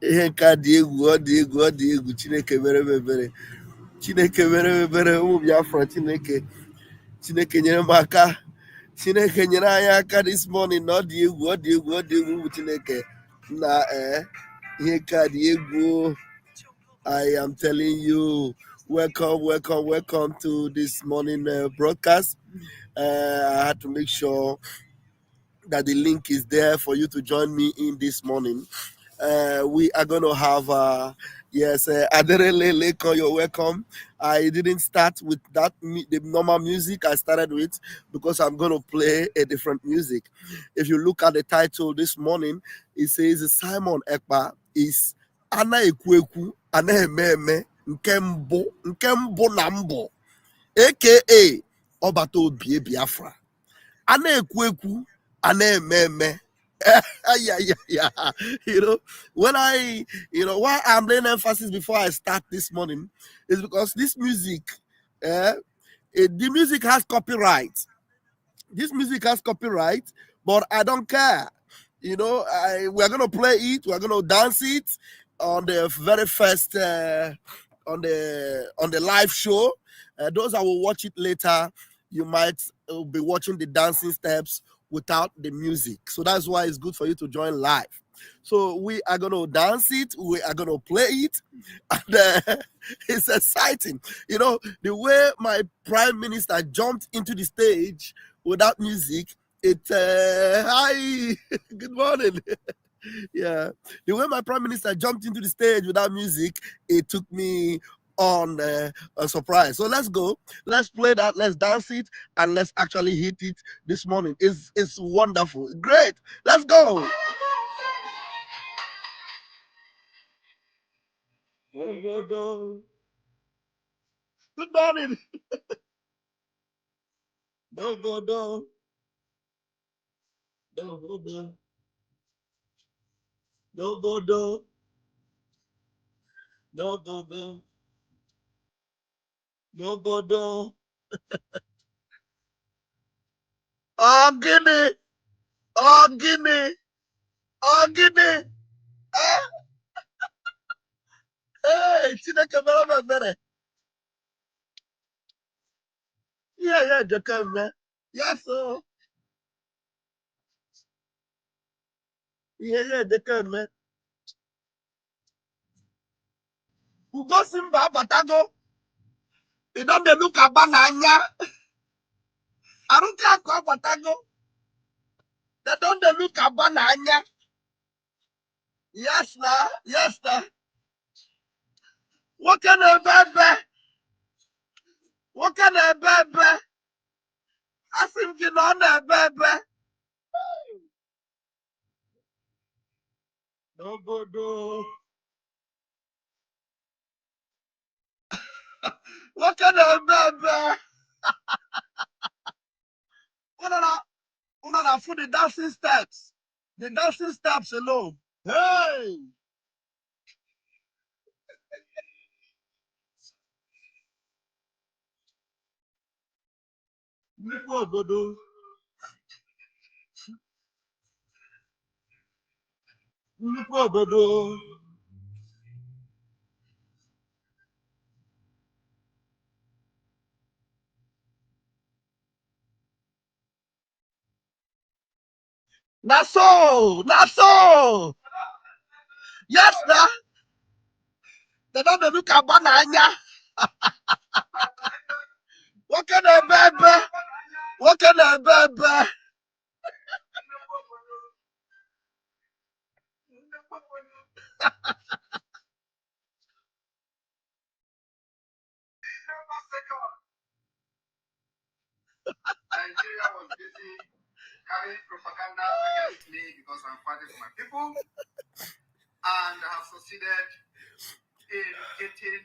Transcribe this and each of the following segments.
ihe nke a dị egwu, ọ dị egwu, ọ dị egwu. Chineke mere m ebere. Chineke mere m ebere. Ụmụ Biafra, Chineke nyere m aka. Chineke nyere anyị aka this morning. Na ọ dị egwu, ọ dị egwu, ọ dị egwu. Ụmụ Chineke na ihe nke a dị egwu. I am telling you, welcome to this morning broadcast. I had to make sure that the link is there for you to join me in this morning. We are going to have, yes, Aderele Leko, you're welcome. I didn't start with the normal music I started with because I'm going to play a different music. If you look at the title this morning, it says Simon Ekpa is Ekwu Ekwu, Eme Eme Nke Mbu na Mbu, aka Obata Obie Biafra. Ekwu Ekwu, Eme Eme. Yeah. Why I'm laying emphasis before I start this morning is because this music, the music has copyright. This music has copyright, but I don't care. We're gonna play it. We're gonna dance it on the very first on the live show. Those that will watch it later, you might be watching the dancing steps without the music. So that's why it's good for you to join live. So we are going to dance it. We are going to play it. And it's exciting. The way my prime minister jumped into the stage without music, hi, good morning. Yeah. The way my prime minister jumped into the stage without music, it took me on a surprise. So let's go. Let's play that. Let's dance it, and let's actually hit it this morning. It's wonderful. Great. Let's go. Good morning. No. Oh, Guinea. Hey, Chineke mere mere. Yeah, Jacob. Yes, sir. Yeah, Jacob. Ugo Simba Batago. You don't look at Bananya. I don't care about Batago. They don't look at Bananya. Yes, sir. What can a baby? I think you know that baby. No go. What can a baby? What for the dancing steps? The dancing steps alone. Hey! That's so. Yes, sir. They don't look at Bananya. What can a baby? Nigeria was busy carrying propaganda against me because I'm fighting for my people, and I have succeeded in getting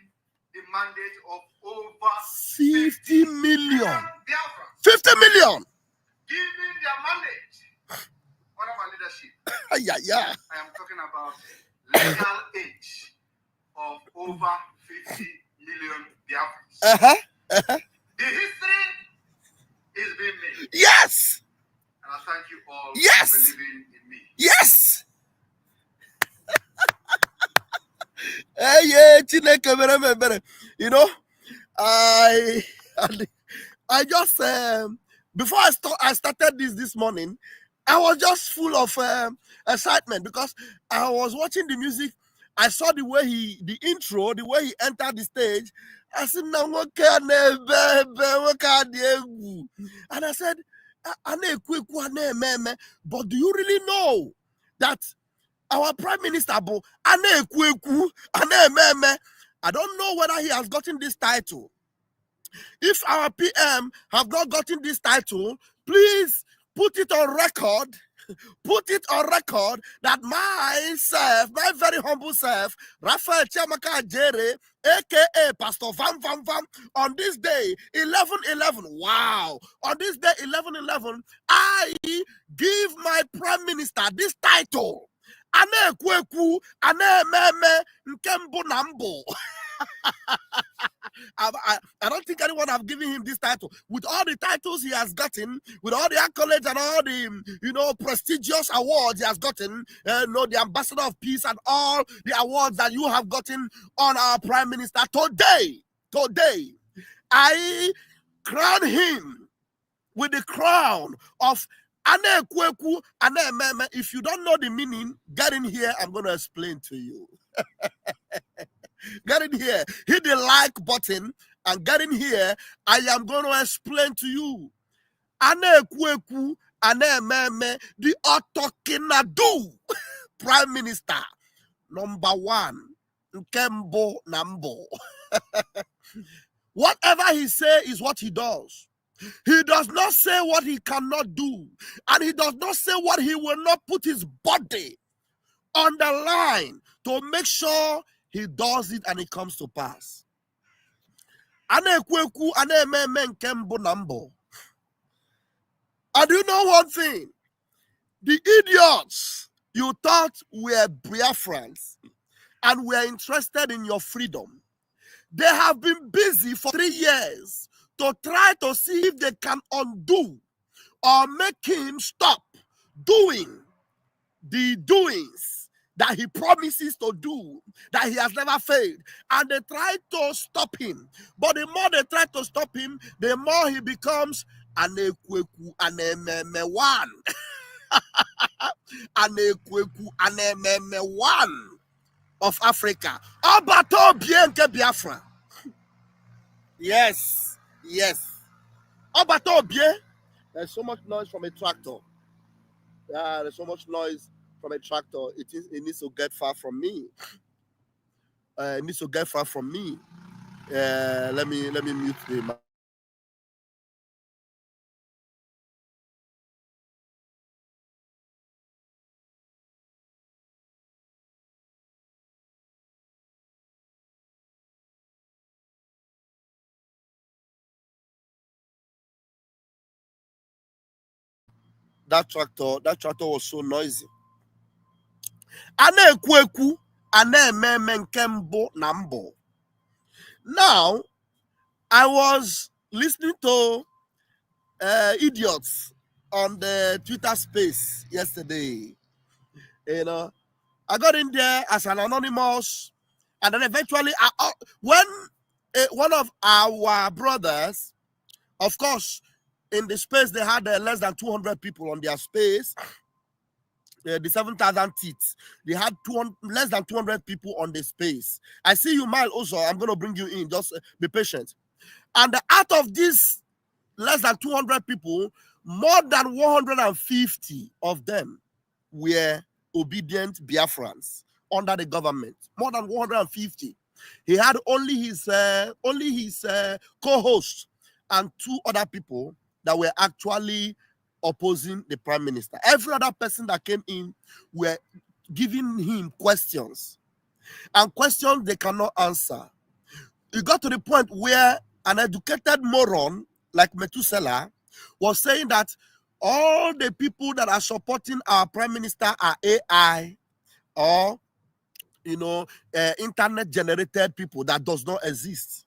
the mandate of over 50 million. 50 million. Giving their mandate under my leadership. Yeah. I am talking about legal age of over 50 million Biafrans. The history is being made. Yes. And I thank you all for believing in me. Yes. Hey, yeah, Chineke mere ebere. You know, I just before I started this morning, I was just full of excitement because I was watching the music. I saw the intro, the way he entered the stage. I said, "No, what can and I said, Ekwu Ekwu, but do you really know that our Prime Minister, Ekwu Ekwu, Eme Eme, I don't know whether he has gotten this title. If our PM have not gotten this title, please put it on record. Put it on record that myself, my very humble self, Raphael Chiamaka Jere, aka Pastor Vam Vam Vam, on this day, 11/11, wow, on this day, 11/11, I give my Prime Minister this title. Ekwu Ekwu, Eme Eme Nke Mbu. I don't think anyone have given him this title. With all the titles he has gotten, with all the accolades and all the prestigious awards he has gotten, the Ambassador of Peace and all the awards that you have gotten on our Prime Minister today, I crown him with the crown of Ekwu Ekwu, Eme Eme. If you don't know the meaning, get in here. I'm going to explain to you. Get in here. Hit the like button and get in here. I am going to explain to you. Ekwu Ekwu, Eme Eme, the Otokinadu Prime Minister, number one, Nke Mbu na Mbu. Whatever he say is what he does. He does not say what he cannot do. And he does not say what he will not put his body on the line to make sure he does it and it comes to pass. Ekwu Ekwu, Eme Eme Nke Mbu na Mbu. And you know one thing? The idiots you thought were Biafrans and were interested in your freedom, they have been busy for 3 years to try to see if they can undo or make him stop doing the doings that he promises to do, that he has never failed. And they try to stop him. But the more they try to stop him, the more he becomes Ekwu Ekwu, Eme Eme one. Ekwu Ekwu, Eme Eme one of Africa. Obata Obie Biafra. Yes. Obata Obie. There's so much noise from a tractor. There's so much noise from a tractor. It needs to get far from me. It needs to get far from me. Let me mute the. That tractor was so noisy. Ekwu Ekwu, Eme Eme Nke Mbu na Mbu. Now, I was listening to idiots on the Twitter space yesterday. I got in there as an anonymous, and then eventually, when one of our brothers, of course, in the space they had less than 200 people on their space. The 7,000 teeth. They had less than 200 people on the space. I see you, Mile. Also, I'm going to bring you in. Just be patient. And out of these less than 200 people, more than 150 of them were obedient Biafrans under the government. More than 150. He had only his co-host and 2 other people that were actually opposing the prime minister. Every other person that came in were giving him questions, and questions they cannot answer. It got to the point where an educated moron like Methuselah was saying that all the people that are supporting our prime minister are AI or internet generated people that does not exist,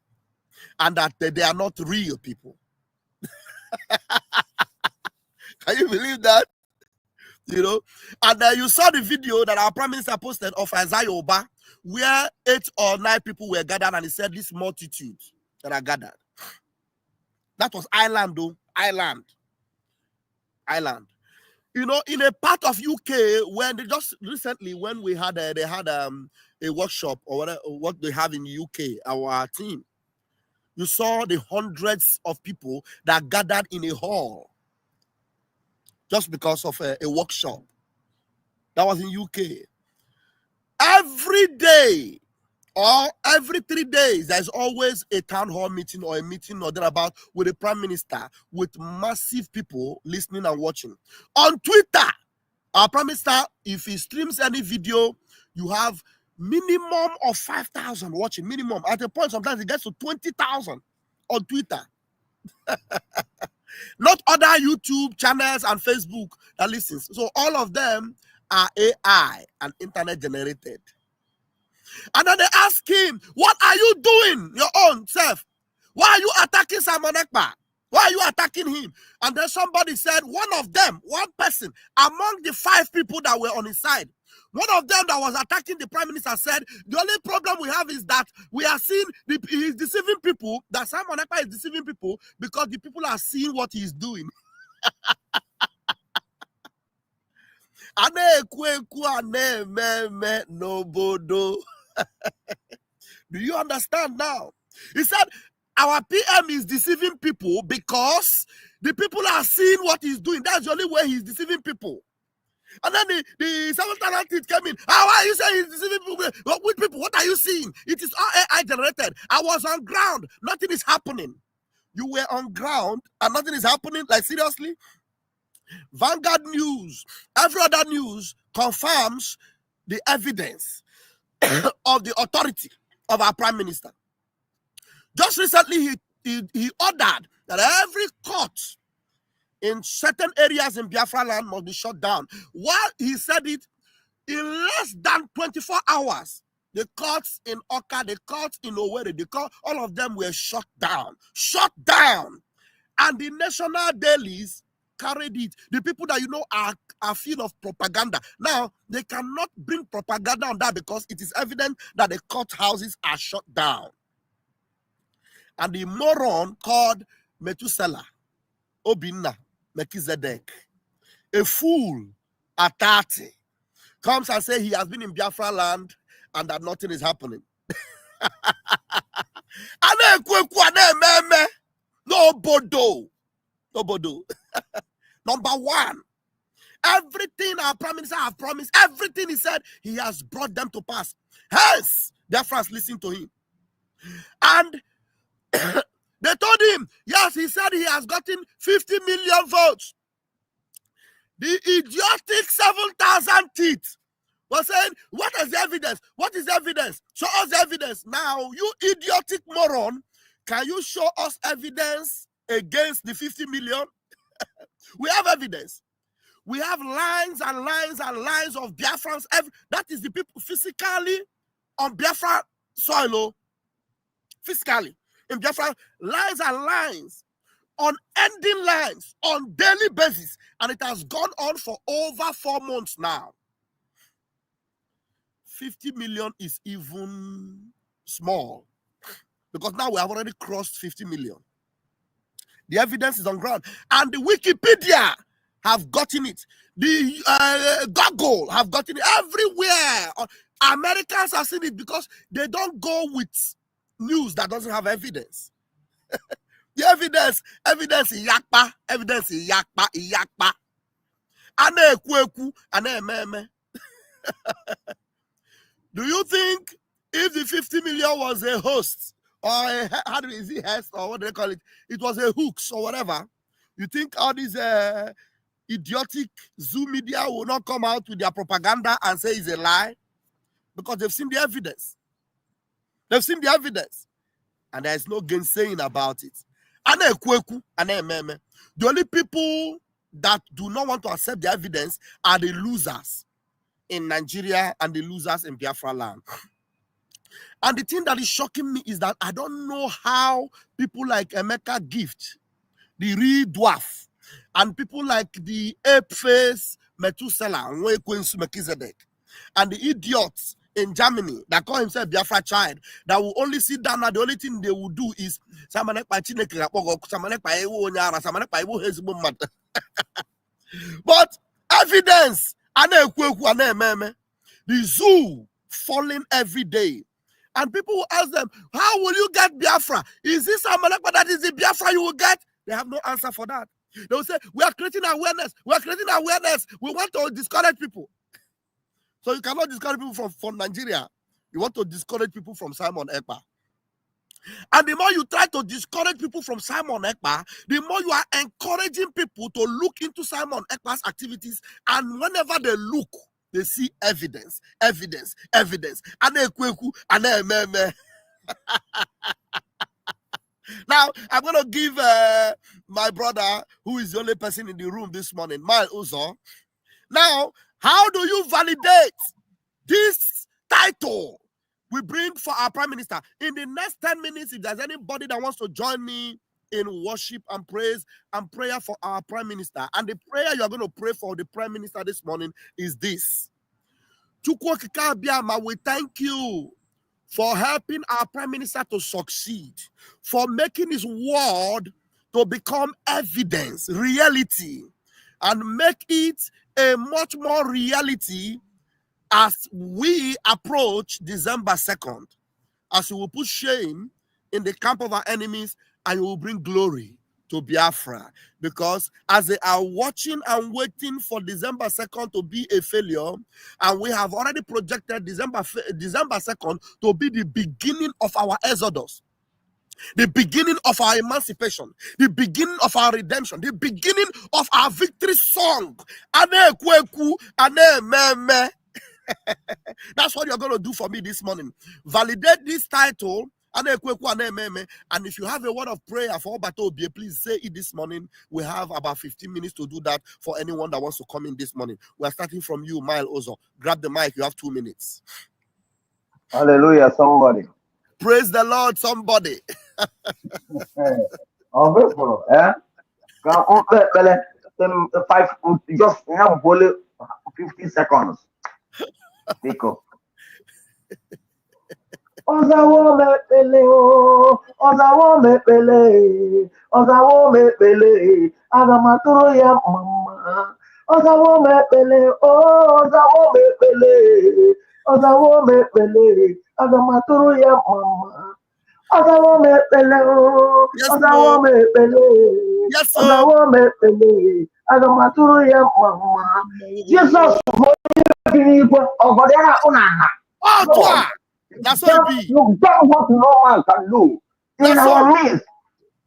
and that they are not real people. Can you believe that? You know, and you saw the video that our Prime Minister posted of Isaiah Oba, where 8 or 9 people were gathered, and he said, this multitude that are gathered. That was Ireland, though. Ireland. You know, in a part of UK, when they just recently, when we had they had a workshop or whatever, what they have in the UK, our team, you saw the hundreds of people that gathered in a hall just because of a workshop. That was in UK. Every day or every 3 days, there's always a town hall meeting or a meeting or thereabout with the Prime Minister, with massive people listening and watching. On Twitter, our Prime Minister, if he streams any video, you have minimum of 5,000 watching, minimum. At a point, sometimes it gets to 20,000 on Twitter. Not other YouTube channels and Facebook that listens. So all of them are AI and internet generated. And then they ask him, what are you doing your own self? Why are you attacking Simon Ekpa? Why are you attacking him? And then somebody said, one of them, one person, among the 5 people that were on his side, one of them that was attacking the Prime Minister said, the only problem we have is that we are seeing he's deceiving people, that Simon Ekpa is deceiving people because the people are seeing what he's doing. Ekwu Ekwu, Eme Eme Nobodo. Do you understand now? He said, our PM is deceiving people because the people are seeing what he's doing. That's the only way he's deceiving people. And then the 7th came in. How are you saying he's deceiving people? With people, what are you seeing? It is all AI generated. I was on ground. Nothing is happening. You were on ground and nothing is happening? Like, seriously? Vanguard News, every other news confirms the evidence of the authority of our Prime Minister. Just recently, he ordered that every court in certain areas in Biafra land must be shut down. While he said it, in less than 24 hours, the courts in Oka, the courts in Owerri, all of them were shut down. Shut down. And the national dailies carried it. The people that you know are full of propaganda. Now, they cannot bring propaganda on that because it is evident that the courthouses are shut down. And the moron called Methuselah Obinna Melchizedek, a fool at 30, comes and says he has been in Biafra land and that nothing is happening. Nobody. Number one, everything our Prime Minister has promised, everything he said, he has brought them to pass. Hence, Biafrans listen to him. And they told him, yes, he said he has gotten 50 million votes. The idiotic 7,000 teeth was saying, what is the evidence? What is the evidence? Show us the evidence. Now, you idiotic moron, can you show us evidence against the 50 million? We have evidence. We have lines and lines and lines of Biafrans. That is the people physically on Biafra soil. Physically. In Biafra, lines and lines, unending lines, on daily basis. And it has gone on for over 4 months now. 50 million is even small. Because now we have already crossed 50 million. The evidence is on ground. And the Wikipedia have gotten it. The Google have gotten it everywhere. Americans have seen it because they don't go with news that doesn't have evidence. The evidence is Yakpa, evidence is Yakpa. Ekwu Ekwu, Eme Eme. Do you think if the 50 million was a host, or is it host, or what do they call it? It was a hooks or whatever. You think all these idiotic Zoom media will not come out with their propaganda and say it's a lie? Because they've seen the evidence. They've seen the evidence. And there is no gainsaying about it. Ekwu Ekwu, Eme Eme. The only people that do not want to accept the evidence are the losers in Nigeria and the losers in Biafra land. And the thing that is shocking me is that I don't know how people like Emeka Gift, the real dwarf, and people like the ape face Methuselah, Melchizedek, and the idiots in Germany that call himself Biafra child that will only sit down and the only thing they will do is but evidence and Ekwu Ekwu and Eme Eme, the zoo falling every day. And people will ask them, how will you get Biafra? Is this Amalekpa that is the Biafra you will get? They have no answer for that. They will say, we are creating awareness. We are creating awareness. We want to discourage people. So you cannot discourage people from Nigeria. You want to discourage people from Simon Ekpa. And the more you try to discourage people from Simon Ekpa, the more you are encouraging people to look into Simon Ekpa's activities. And whenever they look, they see evidence, evidence, evidence. And Ekwu Ekwu, and Eme Eme. Now, I'm going to give my brother, who is the only person in the room this morning, Mile Uzo. Now, how do you validate this title we bring for our Prime Minister? In the next 10 minutes, if there's anybody that wants to join me in worship and praise and prayer for our Prime Minister, and the prayer you are going to pray for the Prime Minister this morning is this. Chukwu Okike Abiama, we thank you for helping our Prime Minister to succeed, for making his word to become evidence, reality, and make it a much more reality as we approach December 2nd, as you will put shame in the camp of our enemies and you will bring glory to Biafra. Because as they are watching and waiting for December 2nd to be a failure, and we have already projected December 2nd to be the beginning of our exodus, the beginning of our emancipation, the beginning of our redemption, the beginning of our victory song. Ekwu Ekwu, Eme Eme. That's what you're going to do for me this morning. Validate this title, Ekwu Ekwu and Eme Eme. And if you have a word of prayer for Obata Obie, please say it this morning. We have about 15 minutes to do that for anyone that wants to come in this morning. We are starting from you, Mile Ozo. Grab the mic. You have 2 minutes. Hallelujah, somebody. Praise the Lord, somebody. Just 50 seconds. Pick up. Ozawo mepele, agamaturo ya mama. Ozawo mepele, agamaturo ya mama. Ozawo mepele, agamaturo ya mama. Jesus, That's what it be. You've done what no man can do. In our midst,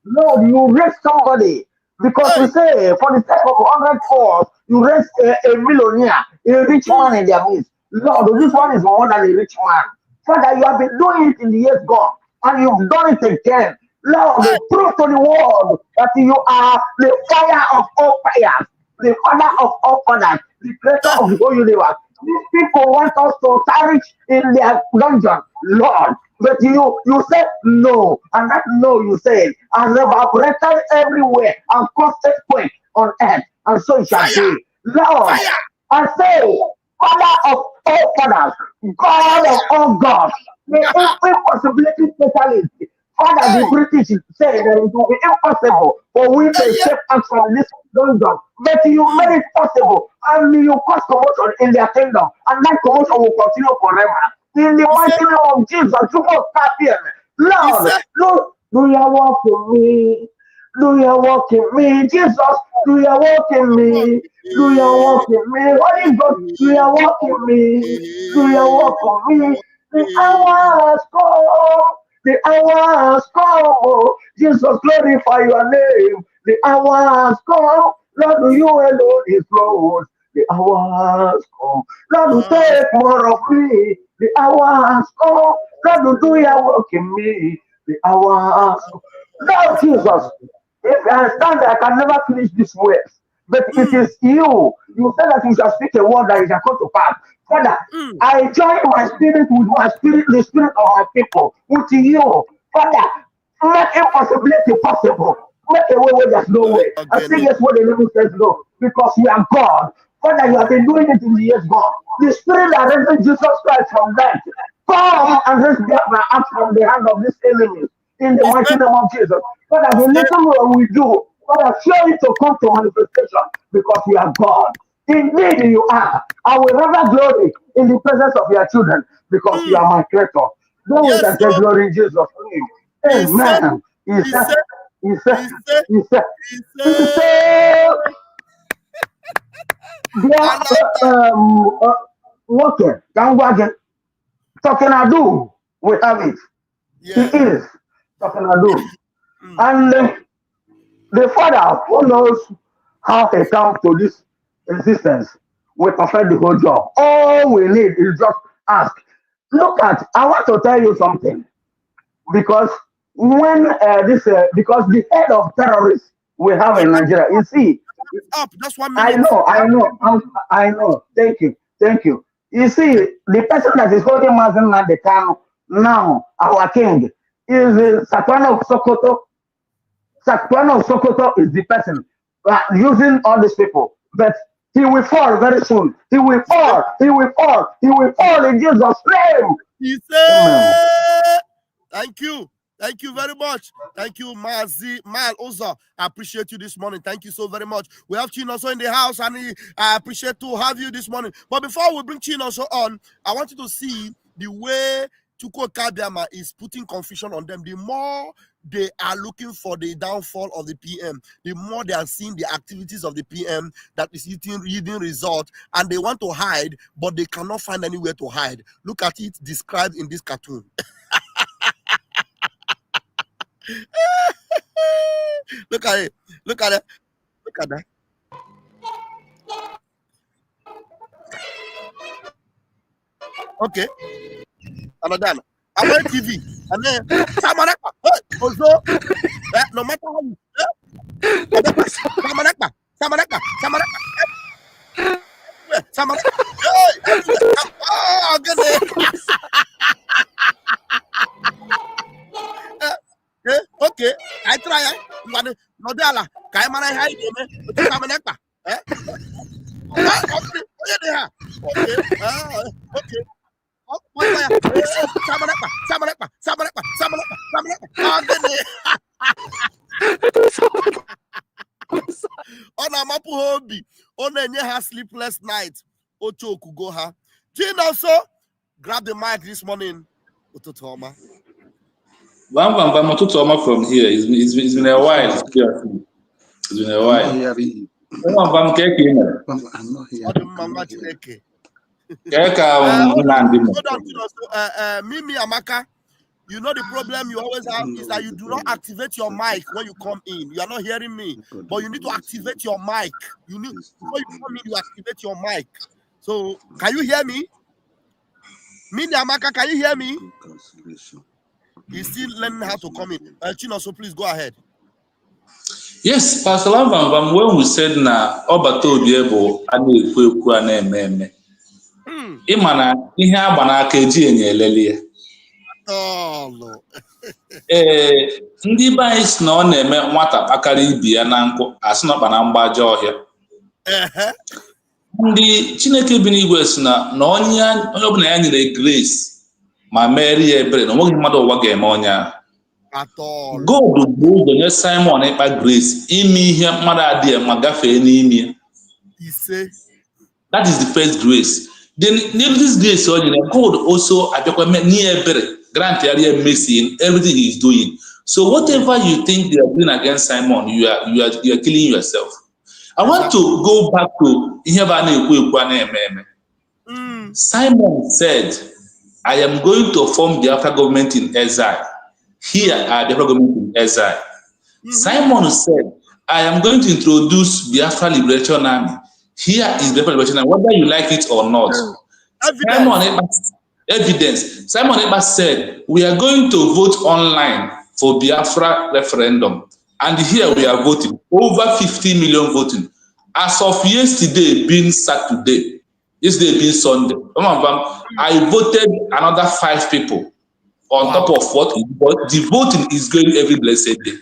Lord, you raise somebody. Because we say, for the sake of 100 souls, you raise a millionaire, a rich man in their midst. Lord, this one is more than a rich man. Father, you have been doing it in the years gone, and you've done it again. Lord, prove to the world that you are the fire of all fires, the father of all fathers, the creator of the whole universe. These people want us to perish in their dungeon, Lord. But you said no, and that no you said, and evaporated everywhere and caused earthquake on earth, and so it shall be. Lord, I say, Father of all fathers, God of all gods, the impossibility specialist. Father, the British say that it will be impossible for we to escape us from this dungeon. But you made it possible, and you cause commotion in their kingdom, and that commotion will continue forever. In the mighty name of Jesus, you will start here. Lord, do your work in me. Do your work in me, Jesus. Do your work in me. Do your work in me. Holy Ghost, do your work in me. Do your work in me. The hour has come. The hour has come. Oh, Jesus, glorify your name. The hour has come. Lord, you alone is Lord. The hour has come. Lord, take more of me. The hour has come. Lord, do your work in me. The hour has come. Lord Jesus, if I understand that I can never finish this words, but it is you. You said that you shall speak a word that it shall come to pass. Father, I join my spirit with my spirit, the spirit of my people, with you. Father, make impossibility possible. Make a way where there's no way. I say yes where the living says no, because you are God. Father, you have been doing it in the years gone. The spirit that raised Jesus Christ from death, come and raise Biafra out from the hand of these enemies in the He mighty said, name of Jesus. Father, the he little more we do, Father, show it to come to manifestation because we are God. Indeed, you are. I will rather glory in the presence of your children because you said, are my creator. Then we yes, can say so glory in Jesus' name. he said, Amen. He he said, said, he said, he said, he said, he he said, said, I there, like that. working, can work talking ado, we have it. He Yeah. is talking ado. Mm. And the Father who knows how he comes to this existence will perfect the whole job. All we need is just ask. Look at, I want to tell you something because when because the head of terrorists we have Your in time is Nigeria, you up. see, It's up. Just 1 minute. I know, You I have know, 10 minutes. I know. Thank you, thank you. You see, Okay. the person that is holding Mazen Nandekano now, our king, is Satuano of Sokoto. Satuano of Sokoto is the person using all these people, but he will fall very soon. He will He said, fall. He will fall. He will fall in Jesus' name. he Amen. said, thank you. Thank you very much. Thank you, Mal Oza. I appreciate you this morning. Thank you so very much. We have Chin also in the house, and I appreciate to have you this morning. But before we bring Chin also on, I want you to see the way Chuko Kabiama is putting confusion on them. The more they are looking for the downfall of the PM, the more they are seeing the activities of the PM that is yielding result, and they want to hide, but they cannot find anywhere to hide. Look at it described in this cartoon. Look at it. Look at it. Look at that. Okay. Another. I went TV. And then Samanaka. Also, no matter how you Samanaka. Samanaka. Samanaka. Samanaka. Hey, everywhere. Oh, goodness. Okay. I try. No dala. Kaya mana hai game. Samanaka. Okay. Okay. Okay. Samanaka. Samanaka. Samanaka. Samanaka. Samanaka. Oh, goodness. Ọ na-amapụ ha obi, ọ na-enye ha sleepless night. Ocho okugo ha. Jane also grab the mic this morning. Ụtụtụ ọma. Bam ụtụtụ ọma from here. It's been a while. It's been a while. Bam ka ị mere? Ọ dị mma nwa Chineke. Hold on, Mimi Amaka. You know the problem you always have is that you do not activate your mic when you come in. You are not hearing me, but you need to activate your mic. You need before you come in, you activate your mic. So can you hear me? Mimi Amaka, can you hear me? He's still learning how to come in. Chino, so please go ahead. Yes, Pastor Lam, when we said na Obata Obie bụ a na-ekwu ekwu a na-eme eme. Ịma na ihe agba n'aka eji enye elele ya. Ndị be anyị si na ọ na-eme nwata kpakara ibi ya na nkụ asị na ọkpa na mgbaja ọhịa. Ndị Chineke bi n'igwe si na onye ọbụla ya nyere grace ma merie ya ebere na onweghị mmadụ ụwa ga-eme onye ahụ. God bụ ụzọ nye Simon Ekpa grace ime ihe mmadụ adịghị ma gafee n'ime ya. That is the first grace. Then this grace God also grant mercy in everything he's doing. So whatever you think they are doing against Simon, you are killing yourself. I want to go back to Eme Eme. Simon said, I am going to form the Biafra government in exile. Here are the government in exile. Simon said, I am going to introduce Biafra Liberation Army. Here is the Liberation Army, whether you like it or not. Evidence. Simon Ekpa said, we are going to vote online for Biafra referendum. And here we are voting. Over 50 million voting. As of yesterday being Saturday, yesterday being Sunday, I voted another 5 people on top of what the voting is going every blessed day.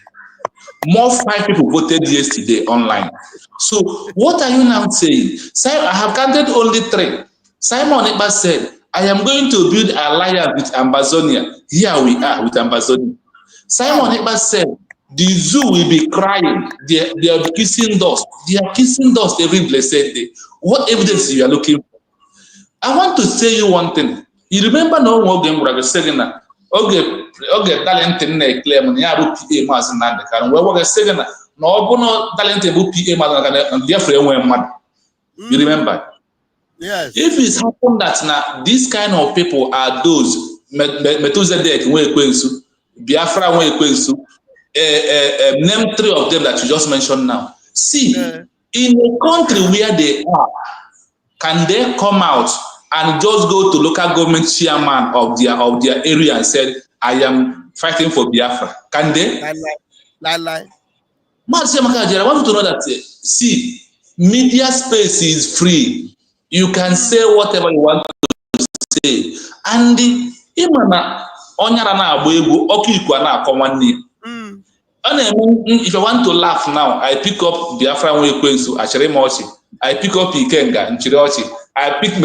More 5 people voted yesterday online. So what are you now saying? I have counted only 3. Simon Ekpa said, I am going to build alliance with Amazonia. Here we are with Amazonia. Simon Ekpa said, the zoo will be crying. They are kissing dust. They are kissing dust every blessed day. What evidence you are looking for? I want to say you one thing. You remember no more game where I was saying that, okay, talent in the claim, and you have PA Mass and Nanda. Where was saying that? No, talent in PA Mass and Biafra were mad. You remember? Yes. If it's happened that now these kind of people are those Metuzedek when Ekwensu, Biafra when Ekwensu, name 3 of them that you just mentioned now. See, in a country where they are, can they come out and just go to local government chairman of their area and said, I am fighting for Biafra? Can they? Lie. I want you to know that, see, media space is free. You can say whatever you want to say. And if I want to laugh now, I pick up Biafra Nwekwensu, Achirimochi. I pick up Ikenga, Nchirochi. I pick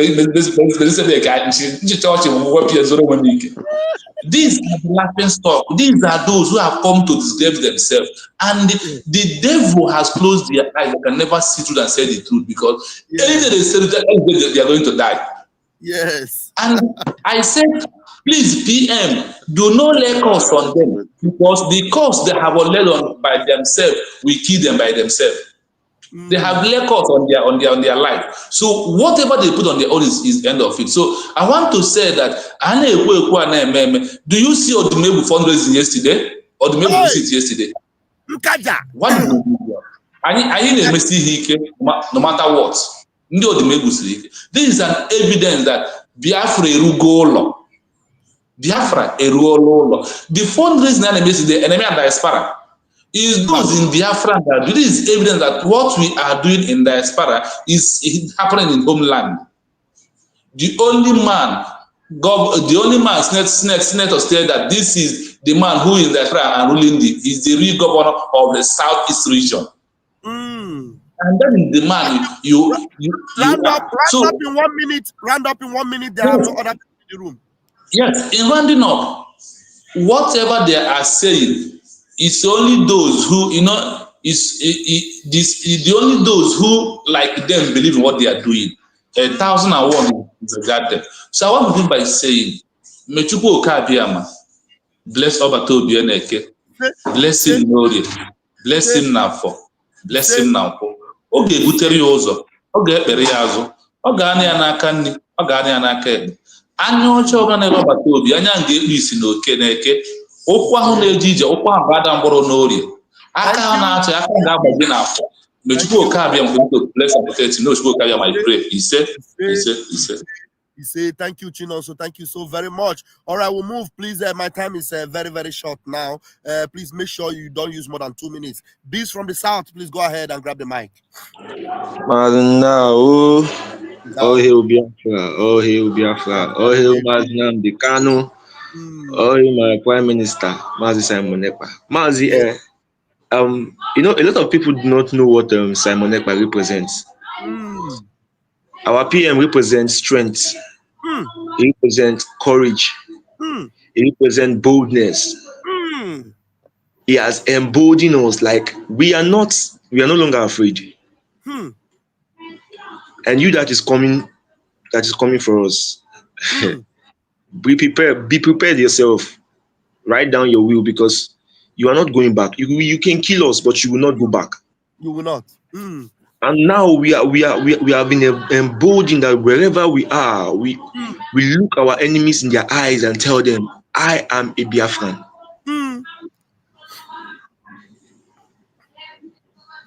These are the laughing stock. These are those who have come to disgrace themselves. And the devil has closed their eyes. They can never see truth and say the truth because anything they say, they are going to die. Yes. And I said, please, PM, do not lay curse on them because the curse they have laid on by themselves, we kill them by themselves. They have lay curse on their life. So whatever they put on their own is the end of it. So I want to say that do you see Odumebu fundraising yesterday? Odumebu visit yesterday. What did you do? No matter what. This is an evidence that Biafra Erugolo. Biafra Erugolo. The fundraising is the enemy and diaspora. Is those in Biafra that this is evidence that what we are doing in diaspora is happening in homeland. The only man, senator stated that this is the man who is in diaspora and ruling is the real governor of the Southeast region. And that is the man you round up in 1 minute. Round up in 1 minute. There are no other people in the room. Yes, in rounding up, whatever they are saying, it's only those who, the only those who, like them, believe in what they are doing. 1,001 is regard them. So I want to begin by saying, Mechuku Okabiama, bless Obata Obie Biafra, bless him Nori, bless him Nafo, bless him Nafo. Oge butere ya ụzọ, oge ekpere ya azụ, ọ ga-anya ya n'aka nri, ọ ga-anya ya n'aka ekpe. Anya ọjọọ ga na Obata Obie, anya ga-ekpu isi n'oke n'eke. Ụkwụ ahụ na-eje ije, ụkwụ ahụ ga-ada mgbọrọ n'orie. Aka ahụ na-achọ, aka ga-agbaji n'afọ. Mechukwu Okabia to bless and protect him. No, Mechukwu Okabia, I pray. He said. He said, thank you, Chino. So thank you so very much. All right, we'll move, please. My time is very, very short now. Please make sure you don't use more than 2 minutes. Bees from the south, please go ahead and grab the mic. Oh, hail Biafra. Oh, hail Biafra. Oh, hail Mazinam Dekano. Oh, my Prime Minister, Mazi Simon Ekpa. Mazi, a lot of people do not know what Simon Ekpa represents. Our PM represents strength. He represents courage. He represents boldness. He has emboldened us like we are no longer afraid. And you that is coming for us. Be prepared yourself. Write down your will because you are not going back. You can kill us, but you will not go back. You will not. And now we have been emboldened that wherever we are, we look our enemies in their eyes and tell them, I am a Biafran.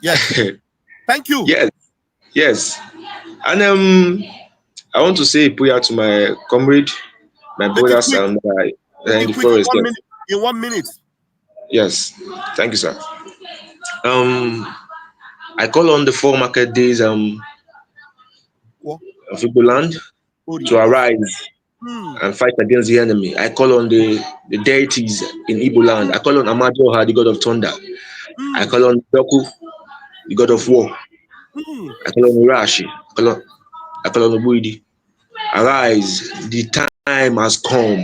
Yes. Thank you. Yes. And I want to say a prayer to my comrade, my brothers, and in the forest. In 1 minute. Yes. Thank you, sir. I call on the 4 market days of Igbo land to arise and fight against the enemy. I call on the deities in Igbo land. I call on Amadio, the god of thunder. I call on Doku, the god of war. I call on Urashi. I call on Obuidi. Arise, the time has come.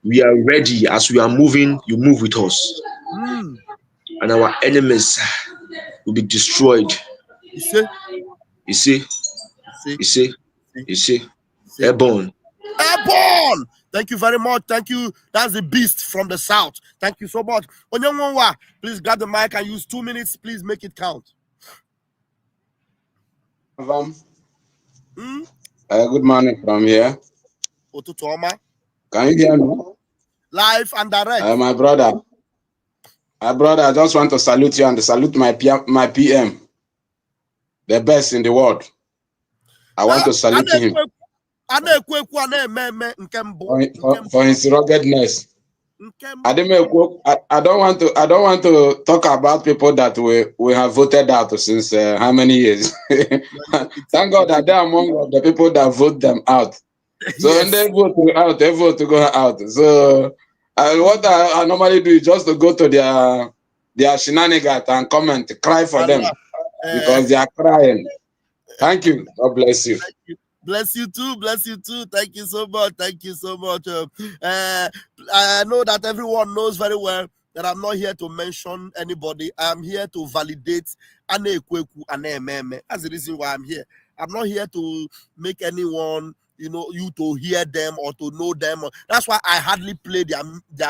We are ready. As we are moving, you move with us. And our enemies will be destroyed. You see? You see? You see? You see? Airborne. Airborne! Thank you very much. Thank you. That's the beast from the south. Thank you so much. Onyonwa, please grab the mic and use 2 minutes. Please make it count. Good morning from here. Otutoma. Can you hear me? Live and direct. My brother, I just want to salute you and salute my PM, the best in the world. I want to salute him for his ruggedness. I don't want to talk about people that we have voted out since how many years. Thank God that they're among the people that vote them out. So when they vote to go out. So what I normally do is just to go to their shenanigans and comment, cry for them because they are crying. Thank you. God bless you. Bless you too. Bless you too. Thank you so much. Thank you so much. I know that everyone knows very well that I'm not here to mention anybody. I'm here to validate Ekwu Ekwu and Eme Eme. That's the reason why I'm here. I'm not here to make anyone, you to hear them or to know them. That's why I hardly play their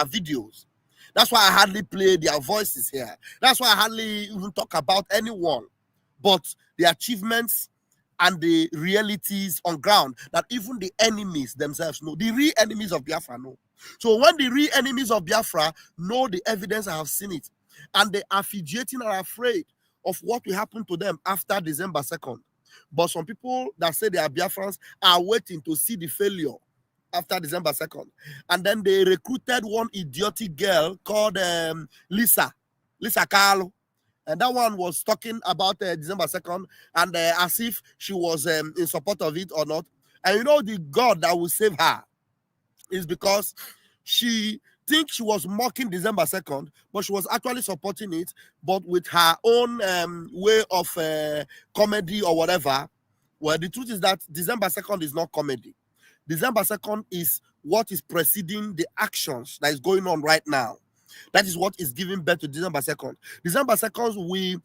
videos. That's why I hardly play their voices here. That's why I hardly even talk about anyone. But the achievements and the realities on ground that even the enemies themselves know. The real enemies of Biafra know. So when the real enemies of Biafra know the evidence, I have seen it, and they are fidgeting and are afraid of what will happen to them after December 2nd. But some people that say they are Biafrans are waiting to see the failure after December 2nd. And then they recruited one idiotic girl called Lisa Carlo. And that one was talking about December 2nd and as if she was in support of it or not. And the God that will save her is because she thinks she was mocking December 2nd, but she was actually supporting it, but with her own way of comedy or whatever. Well, the truth is that December 2nd is not comedy. December 2nd is what is preceding the actions that is going on right now. That is what is giving birth to December 2nd. December 2nd, we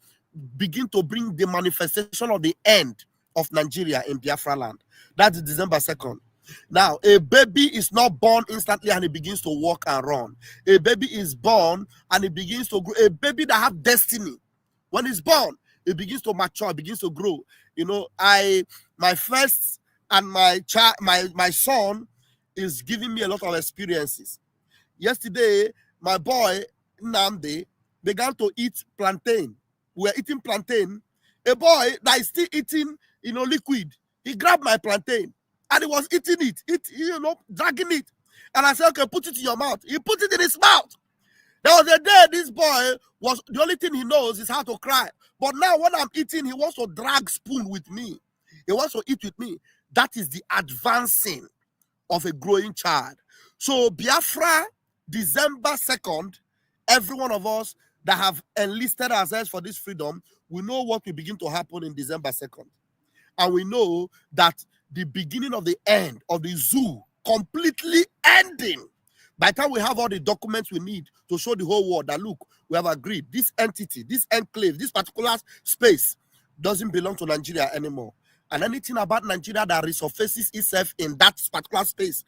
begin to bring the manifestation of the end of Nigeria in Biafra land. That is December 2nd. Now, a baby is not born instantly and it begins to walk and run. A baby is born and it begins to grow. A baby that has destiny, when it's born, it begins to mature, it begins to grow. My first and my son is giving me a lot of experiences. Yesterday, my boy, Nnamdi, began to eat plantain. We were eating plantain. A boy that is still eating, liquid. He grabbed my plantain and he was eating it, dragging it. And I said, okay, put it in your mouth. He put it in his mouth. There was a day this boy the only thing he knows is how to cry. But now when I'm eating, he wants to drag spoon with me. He wants to eat with me. That is the advancing of a growing child. So Biafra, December 2nd, every one of us that have enlisted ourselves for this freedom, we know what will begin to happen in December 2nd. And we know that the beginning of the end of the zoo completely ending. By the time we have all the documents we need to show the whole world that, look, we have agreed, this entity, this enclave, this particular space doesn't belong to Nigeria anymore. And anything about Nigeria that resurfaces itself in that particular space,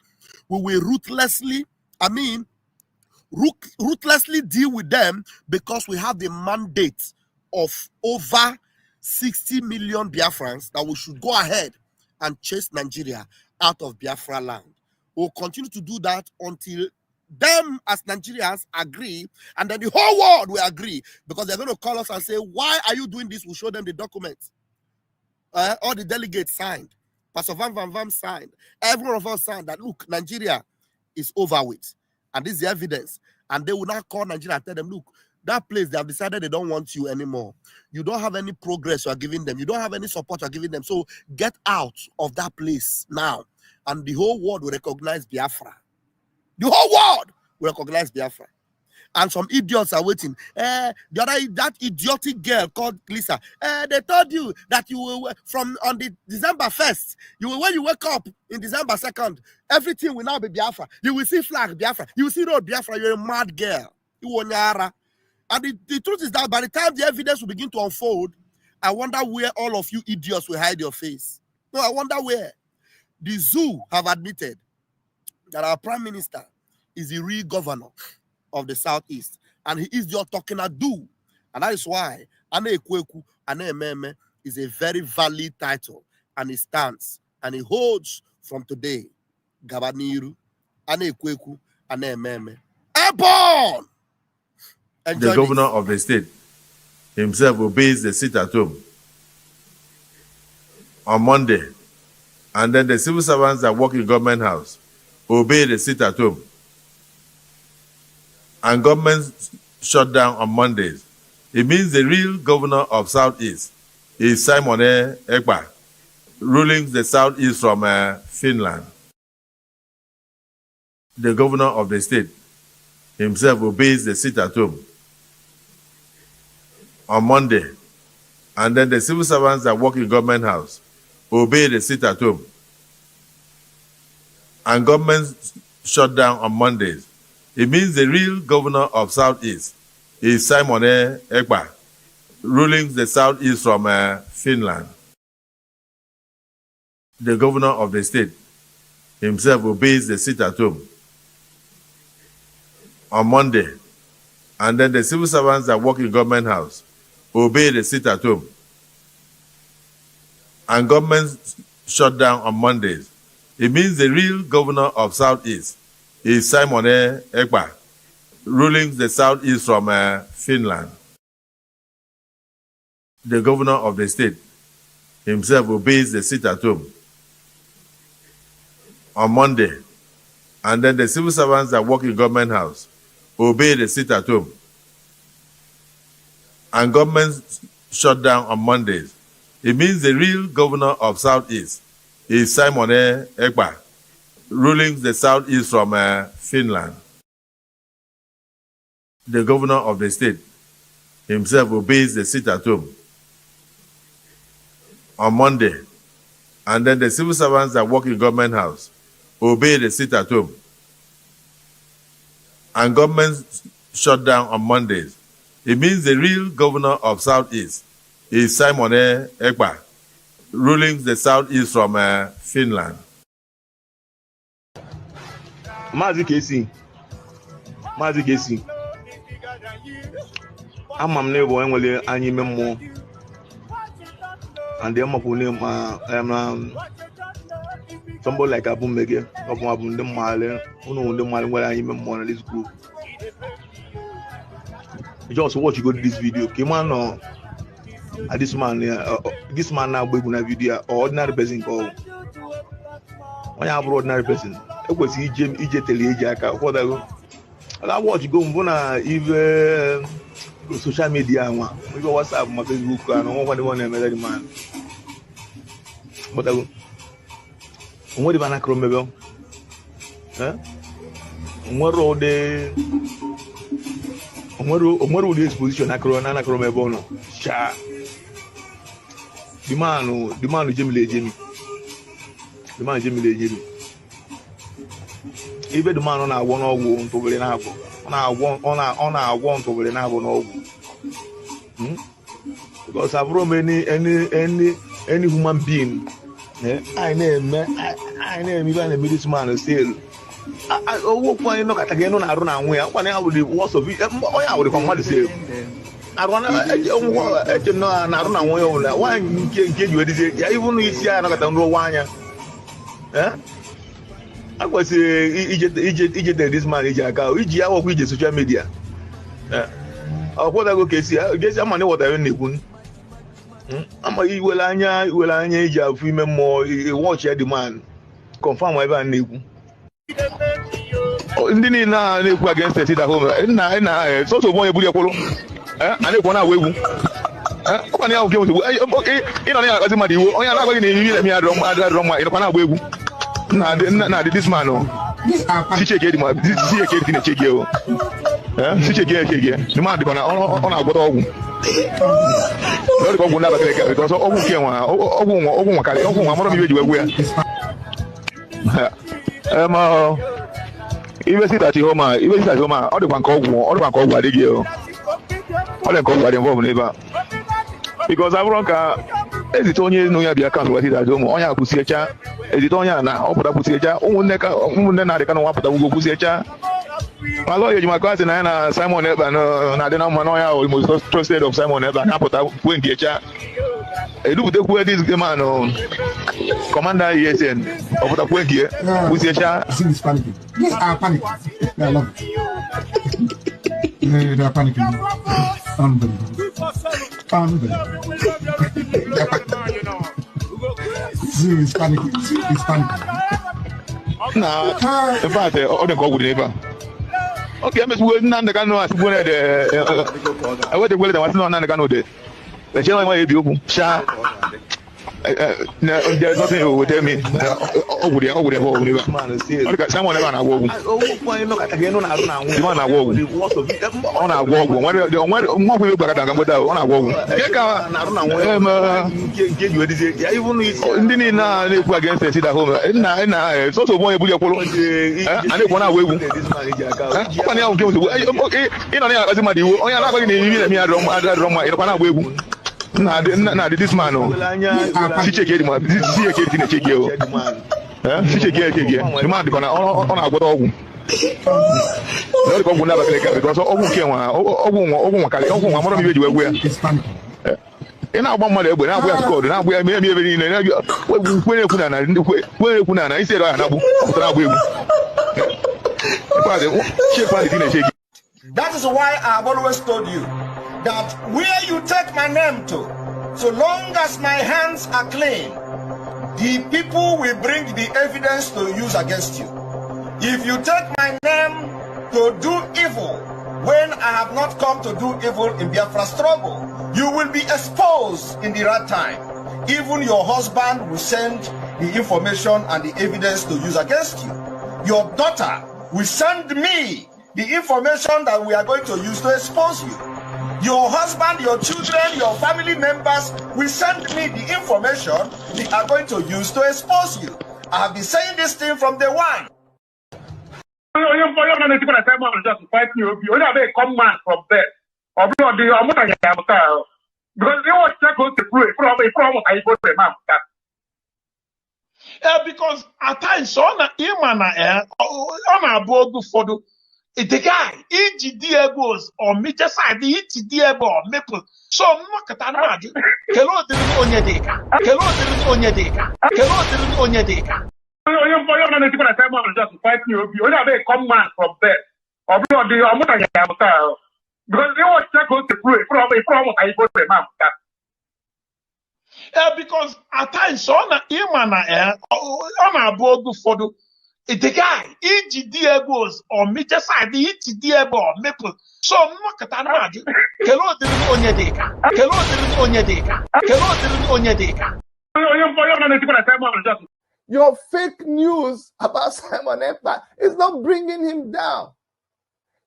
we will ruthlessly deal with them, because we have the mandate of over 60 million Biafrans that we should go ahead and chase Nigeria out of Biafra land. We'll continue to do that until them as Nigerians agree, and then the whole world will agree, because they're going to call us and say, why are you doing this? We'll show them the documents. All the delegates signed. Pastor Van Vam signed. Every one of us signed that, look, Nigeria is over with. And this is the evidence. And they will now call Nigeria and tell them, look, that place, they have decided they don't want you anymore. You don't have any progress you are giving them. You don't have any support you are giving them. So get out of that place now. And the whole world will recognize Biafra. The whole world will recognize Biafra. and some idiots are waiting. That idiotic girl called Lisa. They told you that you will from on the December 1st. When you wake up in December 2nd, everything will now be Biafra. You will see flag Biafra. You will see road Biafra. You're a mad girl. You wonyara. And the truth is that by the time the evidence will begin to unfold, I wonder where all of you idiots will hide your face. No, I wonder where. The zoo have admitted that our prime minister is the real governor of the Southeast, and he is your talking a do. And that is why Ekwu Ekwu and Eme Eme is a very valid title, and it stands and it holds from today. Gabaniru, Ekwu Ekwu and Eme Eme. Airborne! The governor of the state himself obeys the sit-at-home on Monday, and then the civil servants that work in government house obey the sit-at-home, and government shut down on Mondays. It means the real governor of Southeast is Simon Ekpa, ruling the Southeast from Finland. The governor of the state himself obeys the sit-at-home on Monday, and then the civil servants that work in government house obey the sit-at-home, and government shut down on Mondays. It means the real governor of Southeast is Simon Ekpa, ruling the Southeast from Finland. The governor of the state himself obeys the sit-at-home on Monday, and then the civil servants that work in government house obey the sit-at-home, and government shut down on Mondays. It means the real governor of Southeast is Simon Ekpa, ruling the Southeast from Finland. The governor of the state himself obeys the sit-at-home on Monday, and then the civil servants that work in government house obey the sit-at-home, and government shut down on Mondays. It means the real governor of Southeast is Simon Ekpa, ruling the Southeast from Finland. The governor of the state himself obeys the sit-at-home on Monday, and then the civil servants that work in government house obey the sit-at-home, and government shut down on Mondays. It means the real governor of Southeast is Simon Ekpa, ruling the Southeast from Finland. Mazi Kesi. Amam nebo enwele anyi memo. And them up name somebody like Abu Mege, Abu the Male, who know the Male where I am on this group. Just watch you go to this video. Came on this man now going a video or ordinary person call. When I have ordinary person, it was EJ Telejack. What I watch you go even social media, we go WhatsApp, my Facebook, and all the one another man. But what the man cromebo? What road the exposition acrona cromebo? Sha. The man Jimmy. Even the man on our one or one to be enough. On our one to be enough on because I've run any human being. I name even a middle man still. I walk one look at again on our run away. One hour with the worst of it. I would come to say. I want to know an aruna away. Why get you even if you are not at one. I was this man with social media. What I go see, I guess I'm what I need. I'm a will anya female more watch the man confirm whatever I need. Oh, indeed, now against the at home. So one you polo. I want to wait. Okay, you know, I got money. Oh, yeah, I'm going to me. Nah, this man, she check it, man. This check it in a check. Chiche the man on a good ogun. Ọgwụ na-abakịrịka because ọgwụ nke nwa ọgwụ nwakarị ọgwụ nwa mara m ibe ji wee gwe ya ibe sitachi homa ọ dịkwa nke ọgwụ adịghị ọ dị nke ọgwụ adị mbọ n'ebe a because abụrụ ka ezite onye nụ ya bịa akaụntụ wee sitachi homa onye akwụsiecha ezite onye a na ọ pụta kwụsiecha ụmụnne na-adịka na nwa pụta gwugo kwụsiecha malo ye juma kwasi na na Simon Ekpa no na de na man ya o most trusted of Simon Ekpa na pota kwen kecha edubute ku this man no commander ESN o pota kwen ke busiecha this panic. Yes, I panic. I love it. They are panicking. Unbelievable. It's panicking. It's panicking. Nah, in fact, all the go with neighbor. Okay, I'm just waiting on the canoe. I wait to wait. I want to know on the canoe. The channel might be open. There's nothing you will tell me. Over there. Okay, someone ever walk. On a walk. On a walk. What will you back on a walk? Even now, they go against the city at home. It's also more bully. And they want to wait. Okay, you know, as somebody, oh, you're not going to me. I don't na this man no si cheke di ma si cheke di na cheke o si cheke the man dey on agbodo ogwu no dey go na bakele because ogwu ke nwa ogwu nwakale ogwu nwa moro mi beji wegwe ya ina agba mmadụ egbe na agba ya squad na agba ya eme ebe niile na kwere ekwu na isi ero ya na agbu pụtara agba egwu That is why I have always told you that where you take my name to, so long as my hands are clean, the people will bring the evidence to use against you. If you take my name to do evil, when I have not come to do evil in Biafra struggle, you will be exposed in the right time. Even your husband will send the information and the evidence to use against you. Your daughter will send me the information that we are going to use to expose you. Your husband, your children, your family members will send me the information we are going to use to expose you. I have been saying this thing from day one. Because at times, on a board for the guy, each diabos or major side, each diabo or maple. So, look at that. Hello, because at times, on a board for the guy, each diabos or major side, each diabo or maple. So, look at that. Your fake news about Simon Ekpa is not bringing him down.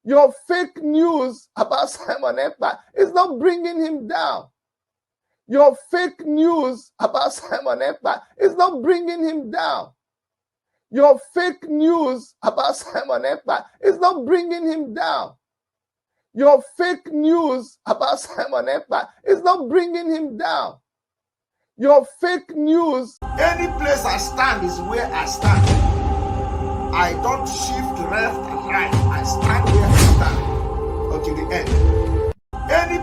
Your fake news about Simon Ekpa is not bringing him down. Your fake news about Simon Ekpa is not bringing him down. Your fake news about Simon Ekpa is not bringing him down. Your fake news about Simon Ekpa is not bringing him down. Your fake news. Any place I stand is where I stand. I don't shift left and right. I stand where I stand until the end.